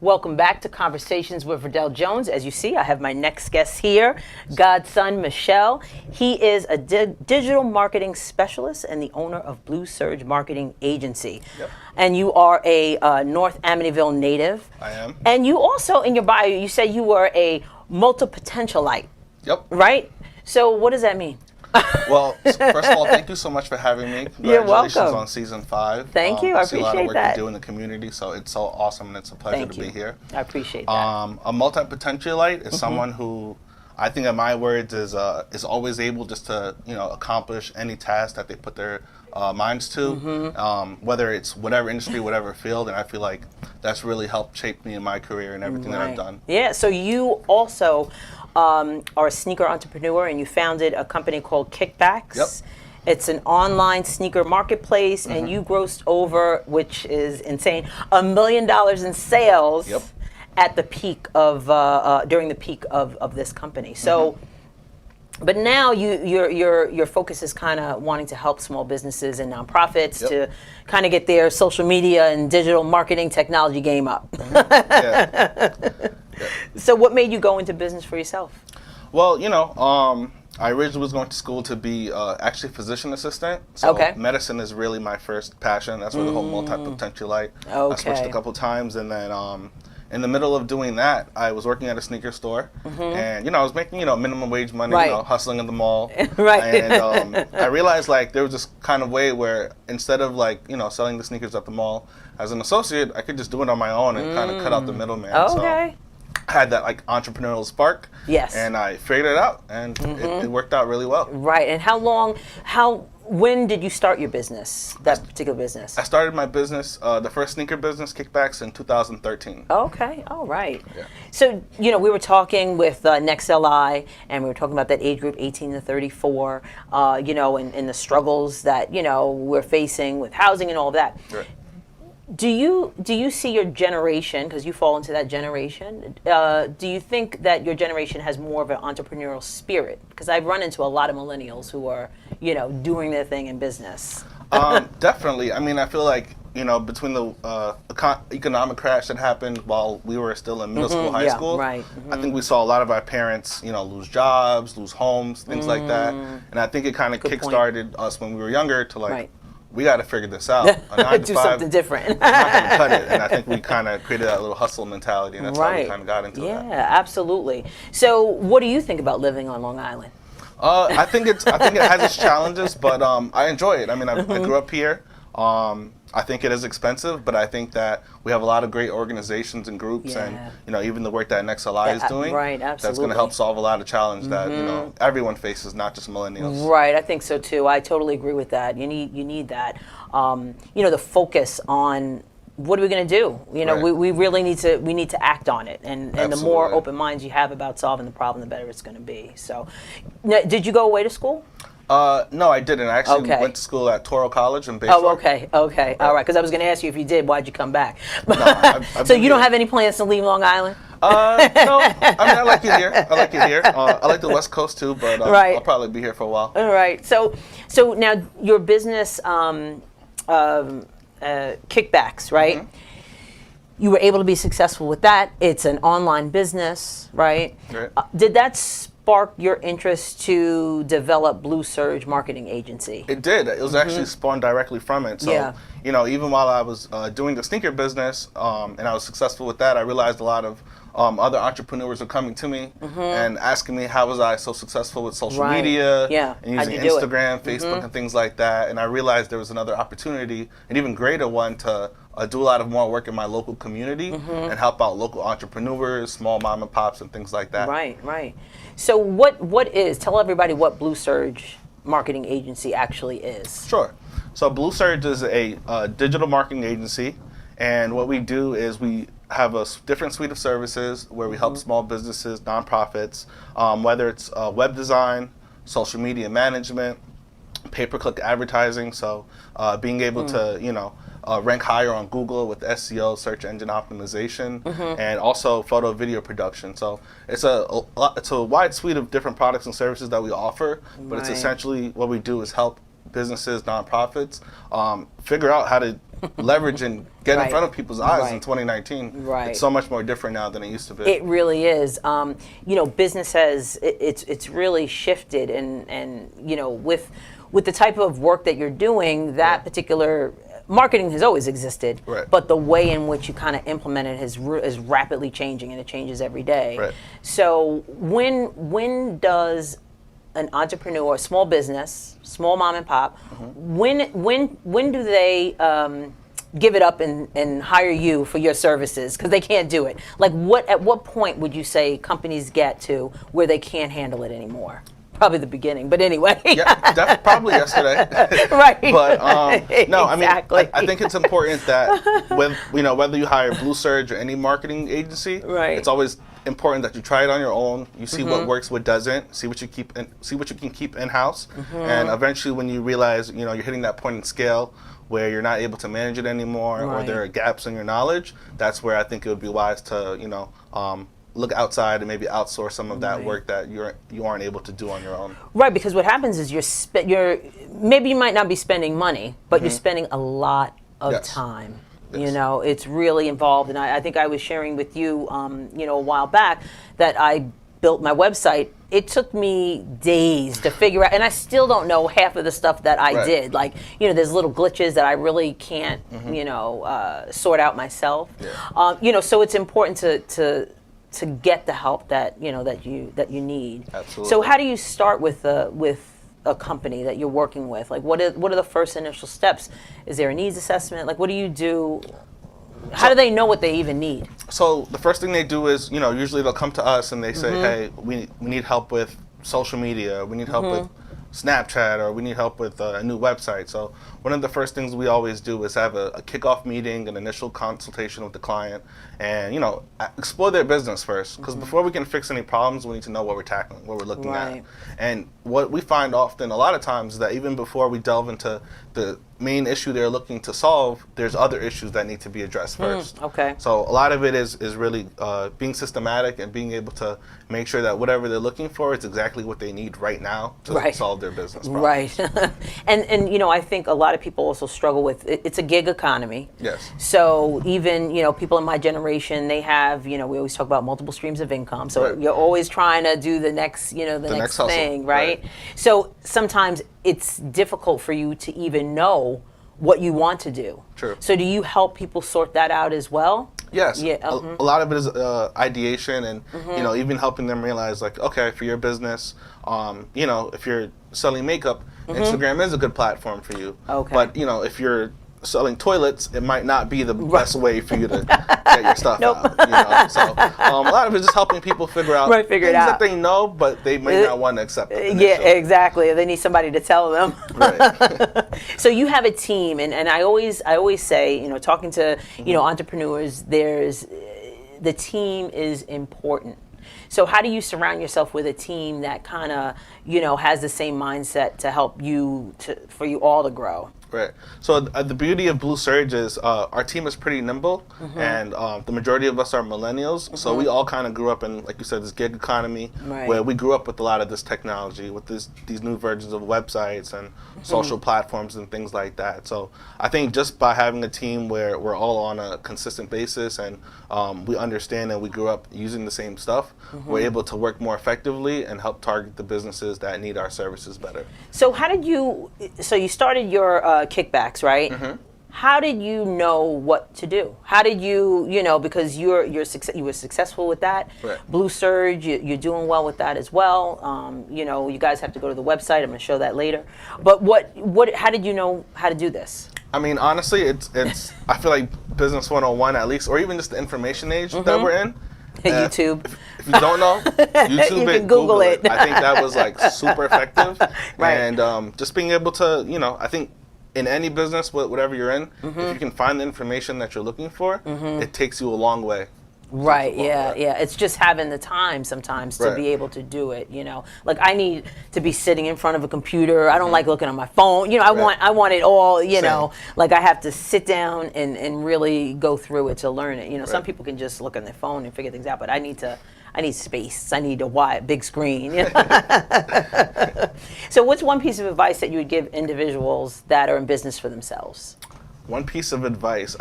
Welcome back to Conversations with Verdell Jones. As you see, I have my next guest here, Godson Michel. He is a digital marketing specialist and the owner of Blue Surge Marketing Agency. Yep. And you are a North Amityville native. I am. And you also, in your bio, you said you were a multi-potentialite. Yep. Right? So what does that mean? Well, first of all, thank you so much for having me. You're Congratulations welcome. on season 5. Thank you. I see a lot of appreciate work that. you do in the community, so it's so awesome and it's a pleasure Thank to you. be here. I appreciate that. A multi-potentialite is someone who, I think in my words, is always able just to accomplish any task that they put their minds to, whether it's whatever industry, whatever field, and I feel like that's really helped shape me in my career and everything that I've done. Yeah, so you also are a sneaker entrepreneur, and you founded a company called Kickbacks. Yep. It's an online sneaker marketplace, and you grossed over, which is insane, $1 million in sales Yep. at the peak of during the peak of this company. So. But now your focus is kind of wanting to help small businesses and nonprofits to kind of get their social media and digital marketing technology game up. Yeah. So what made you go into business for yourself? Well, I originally was going to school to be actually a physician assistant. So Okay. medicine is really my first passion. That's where the whole multi-potentialite. I Okay. switched a couple times, and then in the middle of doing that, I was working at a sneaker store, and I was making minimum wage money, Right. hustling in the mall. Right. And I realized there was this kind of way where instead of selling the sneakers at the mall as an associate, I could just do it on my own and kind of cut out the middleman. Okay. So I had that entrepreneurial spark. Yes. And I figured it out, and it worked out really well. Right. And when did you start your business, that particular business? I started my business, the first sneaker business, Kickbacks, in 2013. Okay. All right. Yeah. So, we were talking with NextLI, and we were talking about that age group, 18 to 34, and the struggles that, we're facing with housing and all of that. Right. Do you see your generation, because you fall into that generation, do you think that your generation has more of an entrepreneurial spirit? Because I've run into a lot of millennials who are, doing their thing in business. Definitely. I mean, I feel like, between the economic crash that happened while we were still in middle school, high school, right. I think we saw a lot of our parents, lose jobs, lose homes, things like that. And I think it kind of Good point. kick-started us when we were younger to Right. we got to figure this out. A 9 to Do 5 something different. is not going to cut it. And I think we kind of created that little hustle mentality, and that's how we kind of got into that. Yeah, absolutely. So what do you think about living on Long Island? I think it has its challenges, but I enjoy it. I mean, I grew up here. I think it is expensive, but I think that we have a lot of great organizations and groups, and even the work that NextLI is doing, right, that's absolutely. going to help solve a lot of challenges that everyone faces, not just millennials. Right, I think so too. I totally agree with that. You need that. The focus on what are we going to do? Right. We really need to act on it, and the more Absolutely. open minds you have about solving the problem, the better it's going to be. So, now, did you go away to school? No, I didn't. I actually Okay. went to school at Toro College in Bayshore. Oh, okay, all right. Because I was going to ask you if you did, why'd you come back? I've So been you don't here. have any plans to leave Long Island? No, I mean, I like it here. I like the West Coast too, but Right. I'll probably be here for a while. All right. So now your business, Kickbacks, right? You were able to be successful with that. It's an online business, right? Right. Did that spark your interest to develop Blue Surge Marketing Agency? It did. It was actually spawned directly from it. So, Yeah. even while I was doing the sneaker business and I was successful with that, I realized a lot of other entrepreneurs were coming to me and asking me how was I so successful with social Right. media Yeah. and How'd using you do it? Instagram, Facebook, and things like that. And I realized there was another opportunity, an even greater one, to do a lot of more work in my local community and help out local entrepreneurs, small mom and pops, and things like that. Right. So tell everybody what Blue Surge Marketing Agency actually is. Sure. So Blue Surge is a digital marketing agency, and what we do is we have a different suite of services where we help small businesses, nonprofits, whether it's web design, social media management, pay-per-click advertising, so being able to, rank higher on Google with SEO, search engine optimization, and also photo video production. So it's a wide suite of different products and services that we offer, but it's Right. essentially what we do is help businesses, nonprofits, figure out how to leverage and get in Right. front of people's eyes in Right. 2019. Right. It's so much more different now than it used to be. It really is. Business has it's really shifted, and with the type of work that you're doing, that Right. particular marketing has always existed, Right. but the way in which you kind of implement it is rapidly changing, and it changes every day. Right. So when does an entrepreneur, a small business, small mom and pop, when do they give it up and hire you for your services because they can't do it? Like at what point would you say companies get to where they can't handle it anymore? Probably the beginning, but anyway. Yeah, probably yesterday. Right. But no, Exactly. I think it's important that whether you hire Blue Surge or any marketing agency, Right. it's always important that you try it on your own. You see what works, what doesn't. See what you can keep in house, and eventually, when you realize you're hitting that point in scale where you're not able to manage it anymore, or Right. there are gaps in your knowledge, that's where I think it would be wise to look outside and maybe outsource some of that Right. work that you aren't able to do on your own. Right, because what happens is maybe you might not be spending money, but you're spending a lot of Yes. time. Yes. It's really involved, and I think I was sharing with you, a while back that I built my website. It took me days to figure out, and I still don't know half of the stuff that I Right. did. Like, there's little glitches that I really can't, sort out myself. Yeah. So it's important to get the help that you need. Absolutely. So how do you start with a company that you're working with? Like, what are the first initial steps? Is there a needs assessment? Like, what do you do? How do they know what they even need? So the first thing they do is, usually they'll come to us and they say, hey, we need help with social media, we need help with Snapchat, or we need help with a new website. So one of the first things we always do is have a kickoff meeting, an initial consultation with the client, and explore their business first. Because before we can fix any problems, we need to know what we're tackling, what we're looking Right. at. And what we find often, a lot of times, is that even before we delve into the main issue they're looking to solve, there's other issues that need to be addressed first. Okay. So a lot of it is really being systematic and being able to make sure that whatever they're looking for is exactly what they need right now to Right. solve their business problem. Right. and I think a lot of people also struggle with it's a gig economy. Yes. So even, people in my generation, they have, we always talk about multiple streams of income. So Right. you're always trying to do the next, the next next hustle. thing, right? Right. So sometimes it's difficult for you to even know what you want to do. True. So do you help people sort that out as well? Yes. Yeah, A lot of it is ideation and, even helping them realize, like, okay, for your business, if you're selling makeup, Instagram is a good platform for you. Okay. But, if you're selling toilets, it might not be the best way for you to get your stuff out. So a lot of it is just helping people figure out Figure it things out. that they know, but they may not want to accept it. Yeah, initially. exactly. They need somebody to tell them. Right. So you have a team, and I always say, talking to entrepreneurs, the team is important. So how do you surround yourself with a team that kind of has the same mindset to help you for you all to grow? Right. So the beauty of Blue Surge is our team is pretty nimble, and the majority of us are millennials. So we all kind of grew up in, like you said, this gig economy, Right. where we grew up with a lot of this technology, with these new versions of websites and social platforms and things like that. So I think just by having a team where we're all on a consistent basis and we understand and we grew up using the same stuff, we're able to work more effectively and help target the businesses that need our services better. So so you started your kickbacks, right? How did you know what to do? How did you, because you were successful with that. Right. Blue Surge, you're doing well with that as well. You guys have to go to the website. I'm going to show that later. But how did you know how to do this? I mean, honestly, it's I feel like Business 101 at least, or even just the information age that we're in. YouTube. If you don't know, YouTube You it, can Google it. I think that was like super effective. Right. And just being able to, I think in any business, whatever you're in, if you can find the information that you're looking for, it takes you a long way. Right, yeah, Right. yeah. It's just having the time sometimes to Right. be able to do it, Like I need to be sitting in front of a computer. I don't like looking on my phone. I want it all, Same. Like I have to sit down and really go through it to learn it. Some Right. people can just look on their phone and figure things out, but I need space. I need a big screen. So what's one piece of advice that you would give individuals that are in business for themselves? One piece of advice: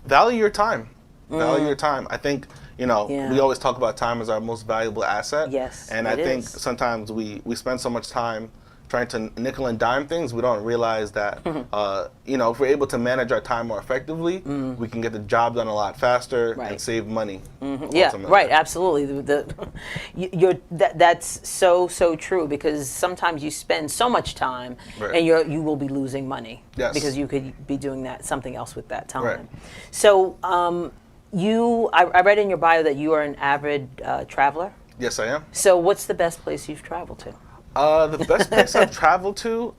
value your time. Value your time. I think Yeah. we always talk about time as our most valuable asset. Yes, and it I think is. sometimes we spend so much time trying to nickel and dime things, we don't realize that if we're able to manage our time more effectively, we can get the job done a lot faster Right. and save money. Yeah, ultimately. right, absolutely. That's so true, because sometimes you spend so much time Right. and you will be losing money Yes. because you could be doing something else with that time. Right. So I read in your bio that you are an avid traveler. Yes, I am. So what's the best place you've traveled to? The best place I've traveled to,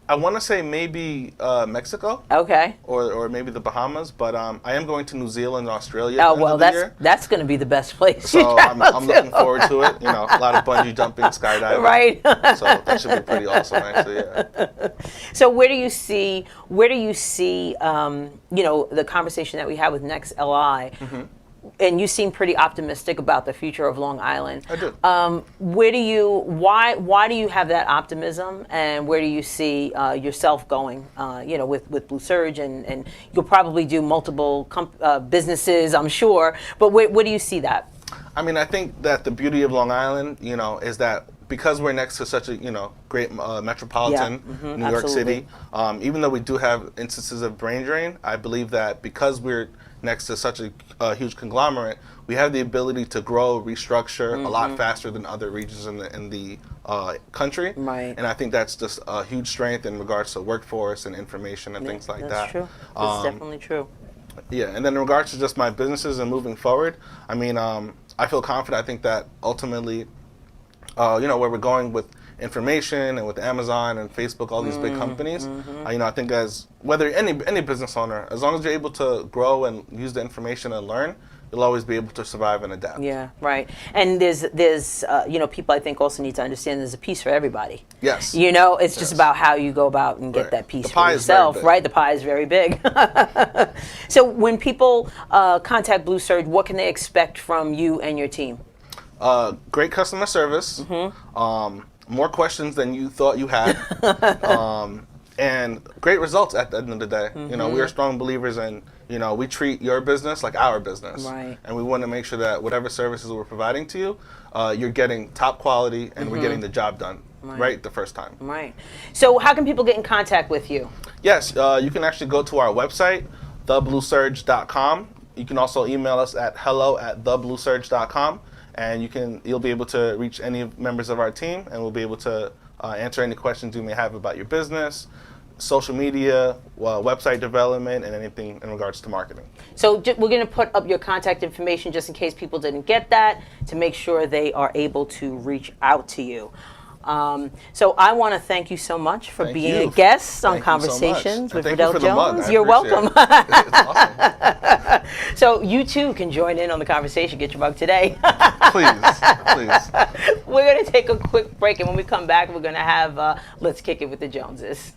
I want to say maybe Mexico Okay. or maybe the Bahamas, but I am going to New Zealand and Australia Oh at the well, end of the year. that's going to be the best place. So you travel I'm looking to. forward to it. A lot of bungee jumping, skydiving. Right. So that should be pretty awesome, actually. Yeah. So where do you see the conversation that we had with Next LI? And you seem pretty optimistic about the future of Long Island. I do. Why do you have that optimism, and where do you see yourself going? With Blue Surge, and you'll probably do multiple businesses, I'm sure. But where do you see that? I mean, I think that the beauty of Long Island, is that because we're next to such a great metropolitan New York absolutely. City, even though we do have instances of brain drain, I believe that because we're next to such a huge conglomerate, we have the ability to grow, restructure a lot faster than other regions in the country. Right. And I think that's just a huge strength in regards to workforce and information and things like That's that. true. That's definitely true. Yeah, and then in regards to just my businesses and moving forward, I mean, I feel confident. I think that ultimately, where we're going with information and with Amazon and Facebook, all these big companies, I think as whether any business owner, as long as you're able to grow and use the information and learn, you'll always be able to survive and adapt. Yeah, right. And there's people I think also need to understand there's a piece for everybody. Yes. It's just about how you go about and get Right. that piece The for pie is very yourself, big. right? The pie is very big. So when people contact Blue Surge, what can they expect from you and your team? Great customer service, more questions than you thought you had, and great results at the end of the day. We are strong believers in, we treat your business like our business. Right. And we want to make sure that whatever services we're providing to you, you're getting top quality and we're getting the job done right the first time. Right. So how can people get in contact with you? Yes, you can actually go to our website, thebluesurge.com. You can also email us at hello@thebluesurge.com. And you'll be able to reach any members of our team, and we'll be able to answer any questions you may have about your business, social media, website development, and anything in regards to marketing. So we're going to put up your contact information just in case people didn't get that, to make sure they are able to reach out to you. So I want to thank you so much for Thank being you. a guest on Thank you so much. Conversations And with thank you Riddell for the mug. Jones. I You're appreciate welcome. it. It's awesome. So you too can join in on the conversation. Get your mug today. Please. We're going to take a quick break, and when we come back, we're going to have Let's Kick It with the Joneses.